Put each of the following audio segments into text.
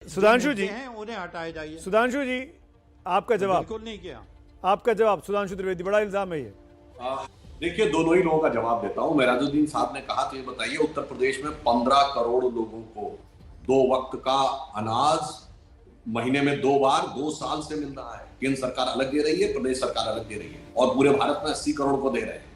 सुधांशु जी हैं उन्हें हटाए जाइए। सुधांशु जी आपका जवाब। बिल्कुल नहीं किया। आपका जवाब सुधांशु त्रिवेदी, बड़ा इल्जाम है ये। देखिए, दोनों ही लोगों का जवाब देता हूं। मेराजुद्दीन साहब ने कहा, तो ये बताइए, उत्तर प्रदेश में 15 करोड़ लोगों को 2 वक्त का अनाज महीने में 2 बार 2 साल से मिल रहा है। केंद्र सरकार अलग दे रही है, प्रदेश सरकार अलग दे रही है, और पूरे भारत में 80 करोड़ को दे रहे हैं।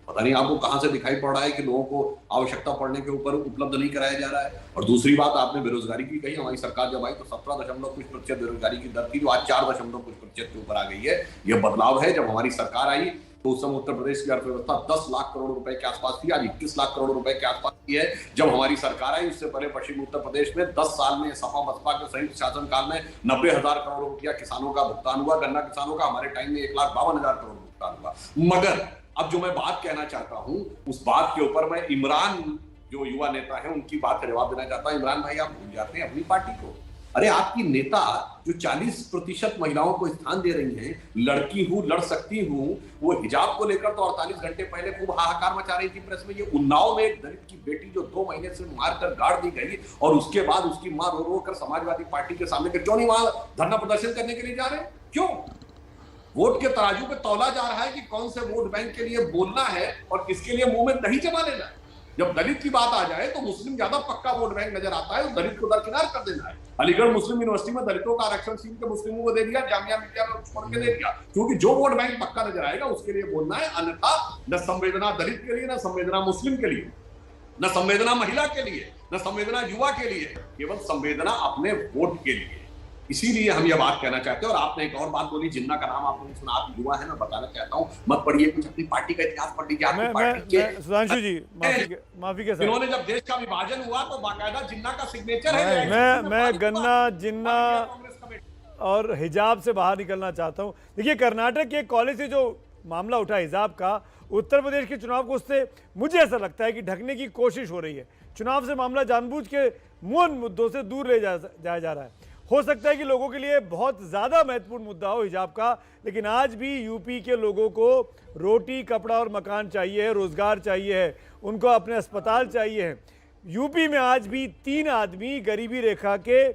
पता नहीं आपको कहां से दिखाई पड़ रहा है कि लोगों को आवश्यकता पड़ने के ऊपर उपलब्ध नहीं कराया जा रहा है। और दूसरी बात, आपने बेरोजगारी की कही। हमारी सरकार जब आई तो 17% बेरोजगारी की दर थी, जो आज 4% के ऊपर आ गई है। यह बदलाव है। जब हमारी सरकार आई तो उस समय उत्तर प्रदेश की अर्थव्यवस्था 10 लाख करोड़ रुपए के आसपास थी, आज 21 लाख करोड़ रुपए के आसपास की है। जब हमारी सरकार आई, उससे पहले पश्चिमी उत्तर प्रदेश में 10 साल में सपा बसपा के संयुक्त शासनकाल में 90,000 करोड़ रुपया किसानों का भुगतान हुआ। गन्ना किसानों का हमारे टाइम में 1,52,000 करोड़ भुगतान हुआ। मगर अब जो मैं बात कहना चाहता हूं, उस बात के ऊपर मैं इमरान, जो युवा नेता है, उनकी बात का जवाब देना चाहता हूं। इमरान भाई, आप भूल जाते हैं अपनी पार्टी को। अरे, आपकी नेता जो 40% महिलाओं को स्थान दे रही हैं, लड़की हूं, लड़ सकती हूं, वो हिजाब को लेकर तो 48 घंटे पहले खूब हाहाकार मचा रही थी प्रेस में। ये उन्नाव में एक दलित की बेटी जो 2 महीने से मारकर गाड़ दी गई, और उसके बाद उसकी मां रो रो कर समाजवादी पार्टी के सामने, क्यों नहीं वहां धरना प्रदर्शन करने के लिए जा रहे? क्यों? वोट के तराजू पे तौला जा रहा है कि कौन से वोट बैंक के लिए बोलना है और किसके लिए मुंह में दही जमा लेना है। जब दलित की बात आ जाए तो मुस्लिम ज्यादा पक्का वोट बैंक नजर आता है, तो दलित को दरकिनार कर देना है। अलीगढ़ मुस्लिम यूनिवर्सिटी में दलितों का आरक्षण छीन के मुस्लिमों को दे दिया, जामिया मिलिया में छोड़ के दे दिया, क्योंकि जो वोट बैंक पक्का नजर आएगा उसके लिए बोलना है। अन्यथा न संवेदना दलित के लिए, न संवेदना मुस्लिम के लिए, न संवेदना महिला के लिए, न संवेदना युवा के लिए, केवल संवेदना अपने वोट के लिए। इसीलिए हम यह बात कहना चाहते हैं। और आपने एक और बात बोली, जिन्ना का नाम आपने सुना, आप युवा है, मैं बताना चाहता हूं, मत पढ़िए कुछ, अपनी पार्टी का इतिहास पढ़ लीजिए। आपकी पार्टी के सुधांशु जी, माफी के साथ, इन्होंने जब देश का विभाजन हुआ तो बाकायदा जिन्ना का सिग्नेचर है। मैं गन्ना, जिन्ना और हिजाब से बाहर निकलना चाहता हूं। देखिए, कर्नाटक के कॉलेज से जो मामला उठा हिजाब का, उत्तर प्रदेश के चुनाव को उससे मुझे ऐसा लगता है कि ढकने की कोशिश हो रही है। चुनाव से मामला जानबूझ के मूल मुद्दों से दूर ले जाया जा रहा है। हो सकता है कि लोगों के लिए बहुत ज़्यादा महत्वपूर्ण मुद्दा हो हिजाब का, लेकिन आज भी यूपी के लोगों को रोटी, कपड़ा और मकान चाहिए है, रोज़गार चाहिए है, उनको अपने अस्पताल चाहिए है। यूपी में आज भी 3 आदमी गरीबी रेखा के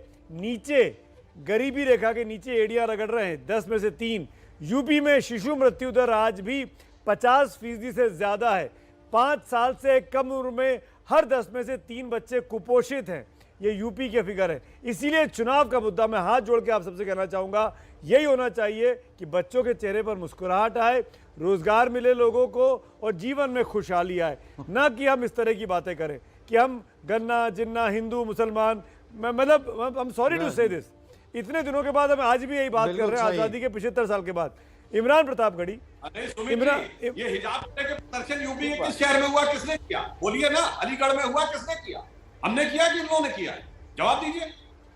नीचे एड़ियाँ रगड़ रहे हैं, 10 में से 3। यूपी में शिशु मृत्यु दर आज भी 50% से ज़्यादा है। 5 साल से कम उम्र में हर 10 में से 3 बच्चे कुपोषित हैं। ये यूपी के फिगर है। इसीलिए चुनाव का मुद्दा मैं हाथ जोड़ के आप सबसे कहना चाहूँगा, यही होना चाहिए कि बच्चों के चेहरे पर मुस्कुराहट आए, रोज़गार मिले लोगों को और जीवन में खुशहाली आए। ना कि हम इस तरह की बातें करें कि हम गन्ना, जिन्ना, हिंदू, मुसलमान, मतलब आई एम सॉरी टू से दिस, इतने दिनों के बाद हम आज भी यही बात कर रहे हैं, आज़ादी के 75 साल के बाद। इमरान प्रतापगढ़ी, ये हिजाब के प्रदर्शन यूपी के किस शहर में हुआ, किसने किया? बोलिए ना। अलीगढ़ में हुआ, किसने किया? हमने किया कि इन्होंने किया? जवाब दीजिए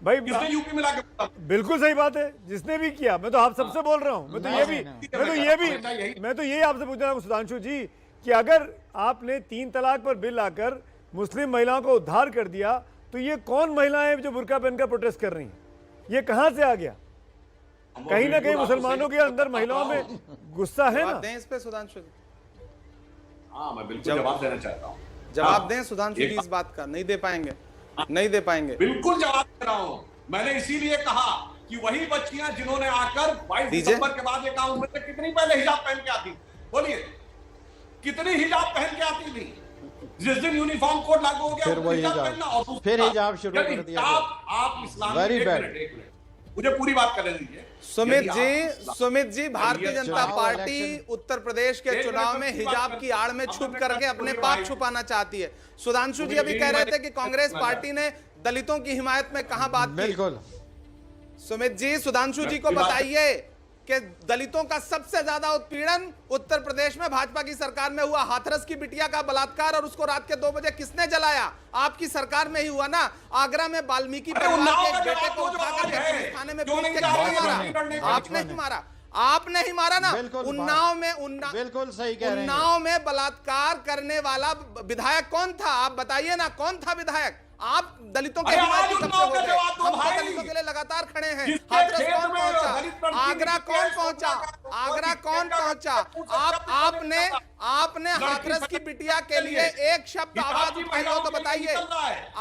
भाई। किसने यूपी में लाके? बिल्कुल सही बात है, जिसने भी किया। मैं तो आप सबसे बोल रहा हूं। मैं तो यही आपसे पूछ रहा हूं सुधांशु जी, कि अगर आपने 3 तलाक पर बिल लाकर मुस्लिम महिलाओं को उद्धार कर दिया, तो ये कौन महिलाएं जो बुर्का पहनकर प्रोटेस्ट कर रही हैं? ये कहां से आ गया? कहीं ना कहीं मुसलमानों के अंदर महिलाओं में गुस्सा है ना। इस पे सुधांशु, हाँ, मैं बिल्कुल जवाब देना चाहता हूँ। जवाब दें सुधांशु जी इस बात का। नहीं दे पाएंगे, नहीं दे पाएंगे। बिल्कुल जवाब दे रहा हूं। मैंने इसीलिए कहा कि वही बच्चियां जिन्होंने आकर 22 दिसंबर के बाद एक उम्र में कितनी पहले हिजाब पहन के आती, बोलिए कितनी हिजाब पहन के आती थी? जिस दिन यूनिफॉर्म कोड लागू हो गया, फिर वही हिजाब, फिर हिजाब शुरू कर दिया। आप इस्लाम, वेरी बैड, मुझे पूरी बात करने दीजिए। सुमित जी, भारतीय जनता पार्टी उत्तर प्रदेश के चुनाव में हिजाब की आड़ में छुप करके अपने पाप छुपाना चाहती है। सुधांशु जी अभी कह रहे थे कि कांग्रेस पार्टी ने दलितों की हिमायत में कहां बात की। बिल्कुल सुमित जी, सुधांशु जी को बताइए कि दलितों का सबसे ज्यादा उत्पीड़न उत्तर प्रदेश में भाजपा की सरकार में हुआ। हाथरस की बिटिया का बलात्कार और उसको रात के 2 बजे किसने जलाया? आपकी सरकार में ही हुआ ना। आगरा में वाल्मीकि परिवार के एक बेटे को उठाकर थाने में पीट के मारा, आपने ही मारा, आपने ही मारा ना। उन्नाव बिल्कुल सही कह रहे हैं। उन्नाव में बलात्कार करने वाला विधायक कौन था? आप बताइए ना, कौन था विधायक? आप दलितों के हिमायती कब से हो गए? हम दलितों के लिए लगातार खड़े हैं। हाथरस कौन पहुंचा? आगरा कौन पहुंचा? आगरा कौन पहुंचा? आपने हाथरस की बिटिया के लिए एक शब्द आवाज उठाई हो तो बताइए।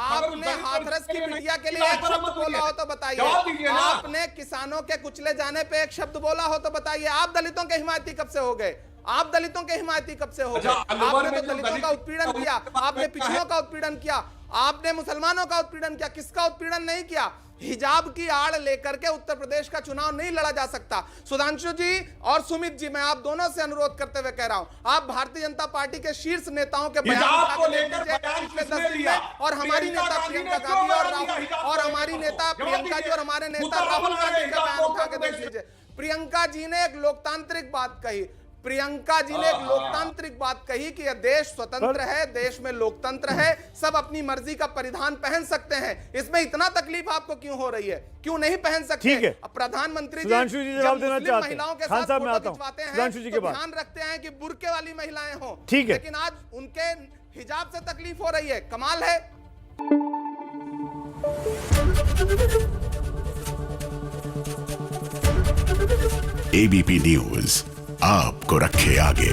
आपने हाथरस की बिटिया के लिए एक शब्द बोला हो तो बताइए। आपने किसानों के कुचले जाने पे एक शब्द बोला हो तो बताइए। आप दलितों के हिमायती कब से हो गए? आप दलितों के हिमायती कब से हो गए? आपने तो दलितों का उत्पीड़न किया, आपने पिछड़ों का उत्पीड़न किया, आपने मुसलमानों का उत्पीड़न किया, किसका उत्पीड़न नहीं किया? हिजाब की आड़ लेकर के उत्तर प्रदेश का चुनाव नहीं लड़ा जा सकता। सुधांशु जी और सुमित जी, मैं आप दोनों से अनुरोध करते हुए कह रहा हूं, आप भारतीय जनता पार्टी के शीर्ष नेताओं के बयान पिछले 10 दिन में, और हमारी नेता प्रियंका गांधी और हमारी नेता प्रियंका जी और हमारे नेता राहुल गांधी का बयान उठा के देख लीजिए। प्रियंका जी ने एक लोकतांत्रिक बात कही, प्रियंका जी ने एक लोकतांत्रिक बात कही कि यह देश स्वतंत्र है, देश में लोकतंत्र है, सब अपनी मर्जी का परिधान पहन सकते हैं। इसमें इतना तकलीफ आपको क्यों हो रही है? क्यों नहीं पहन सकते? ठीक है, प्रधानमंत्री सुधांशु जी जवाब देना चाहते हैं। महिलाओं के खान साथ साहब मैं फोटो आता हूं खिंचवाते हैं सुधांशु जी के तो बाद ध्यान रखते हैं कि बुर्के वाली महिलाएं हों, ठीक है, लेकिन आज उनके हिजाब से तकलीफ हो रही है। कमाल है। एबीपी न्यूज आपको रखे आगे।